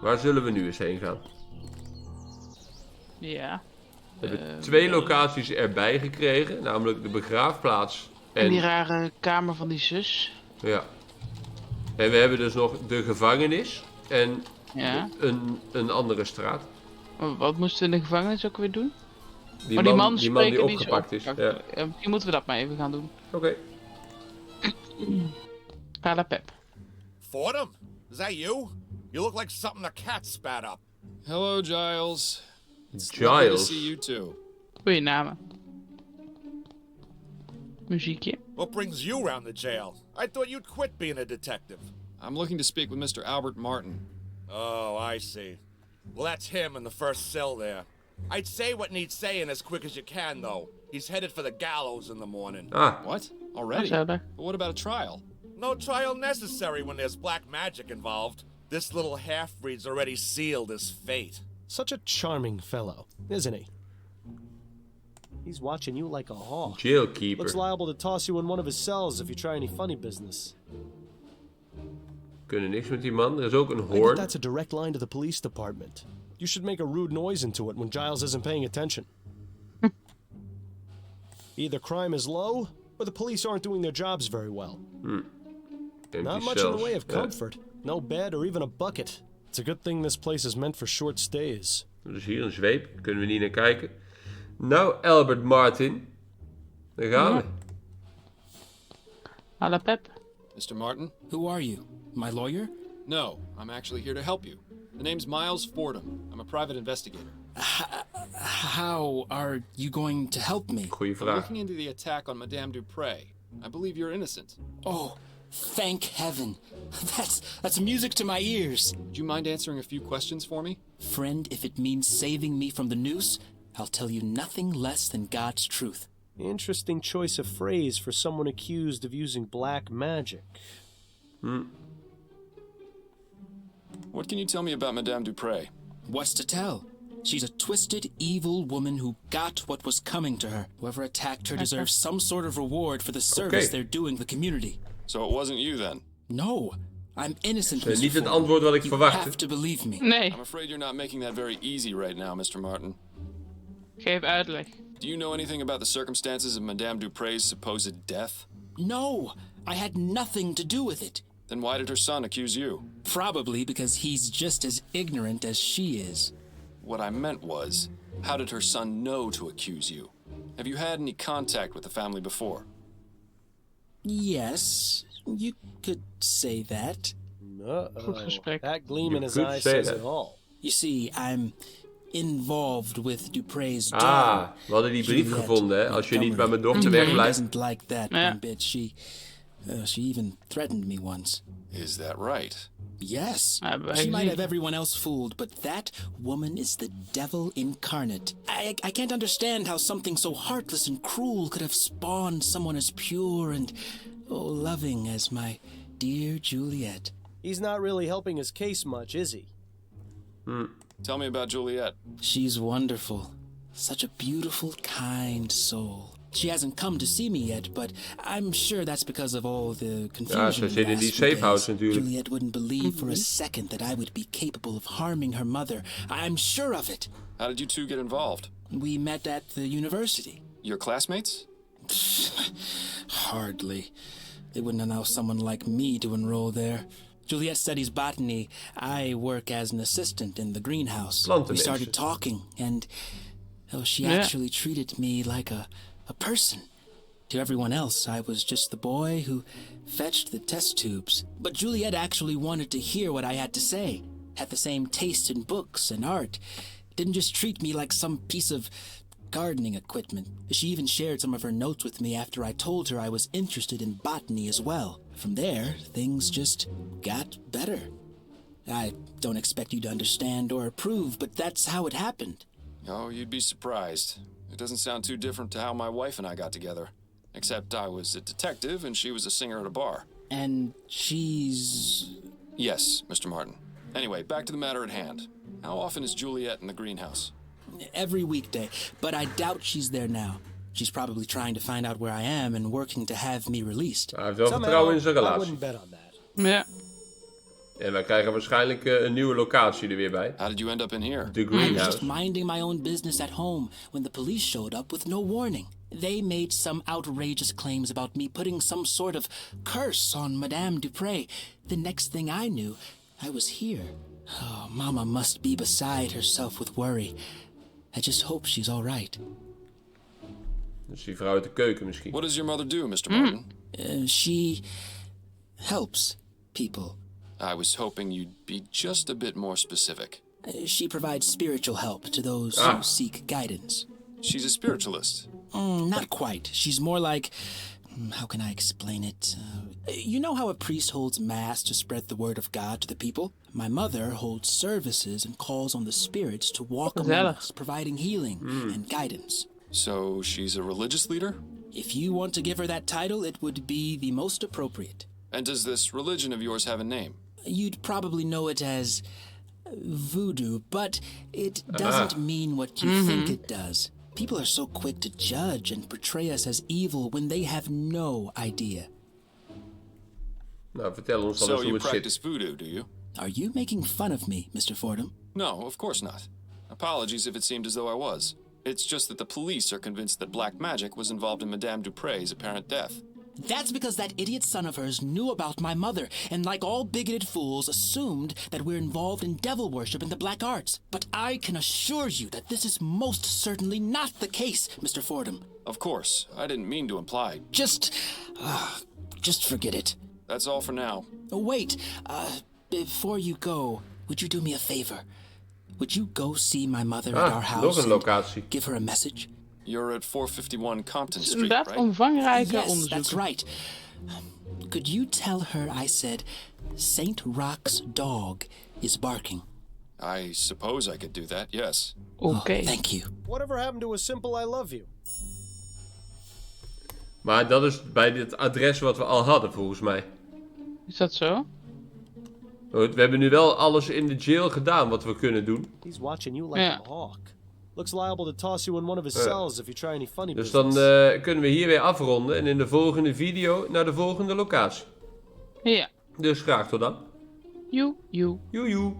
Waar zullen we nu eens heen gaan? Ja. We hebben 2 locaties erbij gekregen. Namelijk de begraafplaats. En die rare kamer van die zus. Ja. En we hebben dus nog de gevangenis. En Ja. een andere straat. Wat moesten we in de gevangenis ook weer doen? Die man die opgepakt is. Ja. Misschien moeten we dat maar even gaan doen. Oké. Pala Pep. Fordham? Is that you? You look like something a cat spat up. Hello, Giles. It's lovely to see you too. Goeie namen. Muziekje. What brings you round the jail? I thought you'd quit being a detective. I'm looking to speak with Mr. Albert Martin. Oh, I see. Well, that's him in the first cell there. I'd say what needs saying as quick as you can, though. He's headed for the gallows in the morning. Ah. What? Already? But what about a trial? No trial necessary when there's black magic involved. This little half-breed's already sealed his fate. Such a charming fellow, isn't he? He's watching you like a hawk. Jailkeeper. Looks liable to toss you in one of his cells if you try any funny business. Kunnen niks met die man. Er is ook een I bet hoorn. that's a direct line to the police department. You should make a rude noise into it when Giles isn't paying attention. Either crime is low, or the police aren't doing their jobs very well. Not much in the way of comfort. No bed or even a bucket. It's a good thing this place is meant for short stays. Dus hier een zweep. Kunnen we niet naar kijken. Nou, Albert Martin. Daar gaan we. Pala Pep. Mr. Martin? Who are you? My lawyer? No, I'm actually here to help you. The name's Miles Fordham. I'm a private investigator. How are you going to help me? Goeie I'm vraag. looking into the attack on Madame Dupré. I believe you're innocent. Oh, thank heaven. That's music to my ears. Would you mind answering a few questions for me? Friend, if it means saving me from the noose, I'll tell you nothing less than God's truth. Interesting choice of phrase for someone accused of using black magic. What can you tell me about Madame Dupré? What's to tell? She's a twisted, evil woman who got what was coming to her. Whoever attacked her deserves some sort of reward for the service they're doing the community. So it wasn't you then? No, I'm innocent. Dat is niet het antwoord wat ik You verwachtte. have to believe me. Nee, I'm afraid you're not making that very easy right now, Mr. Martin. geef uitleg. Do you know anything about the circumstances of Madame Dupre's supposed death? No, I had nothing to do with it. Then why did her son accuse you? Probably because he's just as ignorant as she is. What I meant was, how did her son know to accuse you? Have you had any contact with the family before? Yes, you could say that. Goed gesprek. That gleam in his could eye say says that. it all. You see, I'm involved with Dupre's daughter. Ah, we hadden die brief Juliet gevonden, hè. Als je niet bij mijn dochter Dupré wegblijft. doesn't like that Yeah. one bit. She even threatened me once. Is that right? Yes. Hebben wij She might gezien. have everyone else fooled, but that woman is the devil incarnate. I can't understand how something so heartless and cruel could have spawned someone as pure and loving as my dear Juliet. He's not really helping his case much, is he? Tell me about Juliet. She's wonderful. Such a beautiful, kind soul. She hasn't come to see me yet, but I'm sure that's because of all the confusion. Ja, ze zit in die the last few safe house days. natuurlijk. Juliet wouldn't believe for a second that I would be capable of harming her mother. I'm sure of it. How did you two get involved? We met at the university. Your classmates? Hardly. They wouldn't allow someone like me to enroll there. Juliet studies botany. I work as an assistant in the greenhouse. We started talking, and she actually treated me like a person. To everyone else, I was just the boy who fetched the test tubes. But Juliet actually wanted to hear what I had to say. Had the same taste in books and art. Didn't just treat me like some piece of gardening equipment. She even shared some of her notes with me after I told her I was interested in botany as well. From there, things just got better. I don't expect you to understand or approve, but that's how it happened. Oh, you'd be surprised. It doesn't sound too different to how my wife and I got together. Except I was a detective and she was a singer at a bar. And she's... Yes, Mr. Martin. Anyway, back to the matter at hand. How often is Juliet in the greenhouse? Every weekday, but I doubt she's there now. She's probably trying to find out where I am and working to have me released. Hij heeft wel vertrouwen in zijn I relatie. wouldn't bet on that. Ja. En wij krijgen waarschijnlijk een nieuwe locatie er weer bij. How did you end up in here? De I was greenhouse. just minding my own business at home when the police showed up with no warning. They made some outrageous claims about me putting some sort of curse on Madame Dupré. The next thing I knew, I was here. Oh, Mama must be beside herself with worry. I just hope she's all right. Dus die vrouw uit de keuken misschien. What does your mother do, Mr. Martin? She helps people. I was hoping you'd be just a bit more specific. She provides spiritual help to those who seek guidance. She's a spiritualist. Not quite. She's more like... How can I explain it? You know how a priest holds mass to spread the word of God to the people? My mother holds services and calls on the spirits to walk among us, providing healing and guidance. So she's a religious leader? If you want to give her that title, it would be the most appropriate. And does this religion of yours have a name? You'd probably know it as voodoo, but it doesn't mean what you think it does. People are so quick to judge and portray us as evil when they have no idea. Nou, vertel ons dan eens So hoe you het zit. practice voodoo, do you? Are you making fun of me, Mr. Fordham? No, of course not. Apologies if it seemed as though I was. It's just that the police are convinced that black magic was involved in Madame Dupre's apparent death. That's because that idiot son of hers knew about my mother, and like all bigoted fools, assumed that we're involved in devil worship and the black arts. But I can assure you that this is most certainly not the case, Mr. Fordham. Of course, I didn't mean to imply. Just forget it. That's all for now. Wait, before you go, would you do me a favor? Would you go see my mother at our Nog house een and locatie. give her a message? You're at 451 Compton Street, Inderdaad, right? omvangrijke Yes, onderzoeken. that's right. Could you tell her I said St. Rock's dog is barking? I suppose I could do that, yes. Oké. Thank you. Whatever happened to a simple I love you? Maar dat is bij dit adres wat we al hadden, volgens mij. Is dat zo? Goed, we hebben nu wel alles in de jail gedaan wat we kunnen doen. He's watching you like Ja. a hawk. Looks liable to toss you in one of his cells if you try any funny Dus dan business. kunnen we hier weer afronden en in de volgende video naar de volgende locatie. Ja. Dus graag tot dan. Joe, joe. Joe joe.